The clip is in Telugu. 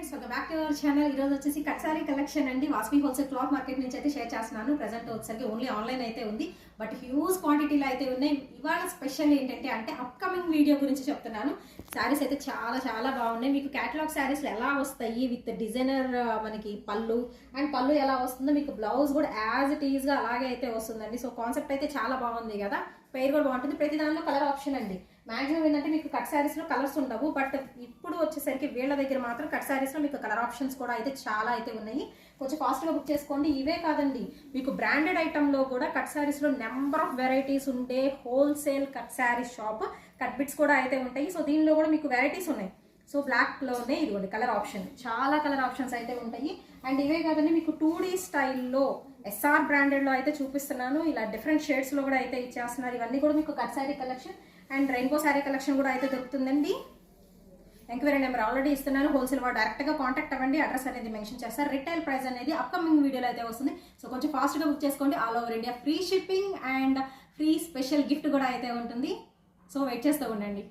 Friends welcome back to our channel. ఈ రోజు వచ్చేసి కట్సారీ కలెక్షన్ అండి. వాస్వి హోల్సేల్ క్లాత్ మార్కెట్ నుంచి అయితే షేర్ చేస్తున్నాను. ప్రెసెంట్ వచ్చేసరికి ఓన్లీ ఆన్లైన్ అయితే ఉంది, బట్ హ్యూజ్ క్వాంటిటీలో అయితే ఉన్నాయి. ఇవాళ స్పెషల్ ఏంటంటే అప్కమింగ్ వీడియో గురించి చెప్తున్నాను. శారీస్ అయితే చాలా చాలా బాగున్నాయి. మీకు క్యాటలాగ్ శారీస్లు ఎలా వస్తాయి విత్ డిజైనర్ మనకి పళ్ళు అండ్ పళ్ళు ఎలా వస్తుందో మీకు బ్లౌజ్ కూడా యాజ్ ఇట్ ఈజ్గా అలాగే అయితే వస్తుందండి. సో కాన్సెప్ట్ అయితే చాలా బాగుంది కదా, పేరు కూడా బాగుంటుంది. ప్రతి దానిలో కలర్ ఆప్షన్ అండి. మాక్సిమం ఏంటంటే మీకు కట్ శారీస్లో కలర్స్ ఉండవు, బట్ ఇప్పుడు వచ్చేసరికి వీళ్ళ దగ్గర మాత్రం కట్ శారీస్లో మీకు కలర్ ఆప్షన్స్ కూడా అయితే చాలా అయితే ఉన్నాయి. కొంచెం ఫాస్ట్గా బుక్ చేసుకోండి. ఇవే కాదండి, మీకు బ్రాండెడ్ ఐటెంలో కూడా కట్ శారీస్లో నెంబర్ ఆఫ్ వెరైటీస్ ఉండే wholesale cut saris shop. Cut bits కూడా అయితే ఉంటాయి. సో దీనిలో కూడా మీకు వెరైటీస్ ఉన్నాయి. సో బ్లాక్లోనే ఇదిగోండి కలర్ ఆప్షన్, చాలా కలర్ ఆప్షన్స్ అయితే ఉంటాయి. అండ్ ఇవే కాదండి, మీకు 2D స్టైల్లో ఎస్ఆర్ బ్రాండెడ్లో అయితే చూపిస్తున్నాను. ఇలా డిఫరెంట్ షేడ్స్లో కూడా అయితే ఇచ్చేస్తున్నారు. ఇవన్నీ కూడా మీకు cut sari collection and rainbow sari collection కూడా అయితే దొరుకుతుందండి. ఎంక్వైరీ నెంబర్ ఆల్రెడీ ఇస్తున్నాను. హోల్సేల్ వాడు డైరెక్ట్గా కాంటాక్ట్ అవ్వండి. అడ్రస్ అనేది మెన్షన్ చేస్తారు. రిటైల్ ప్రైస్ అనేది అప్కమింగ్ వీడియోలో అయితే వస్తుంది. సో కొంచెం ఫాస్ట్గా బుక్ చేసుకోండి. All over India free shipping and free special gift కూడా అయితే ఉంటుంది. సో వెయిట్ చేస్తూ ఉండండి.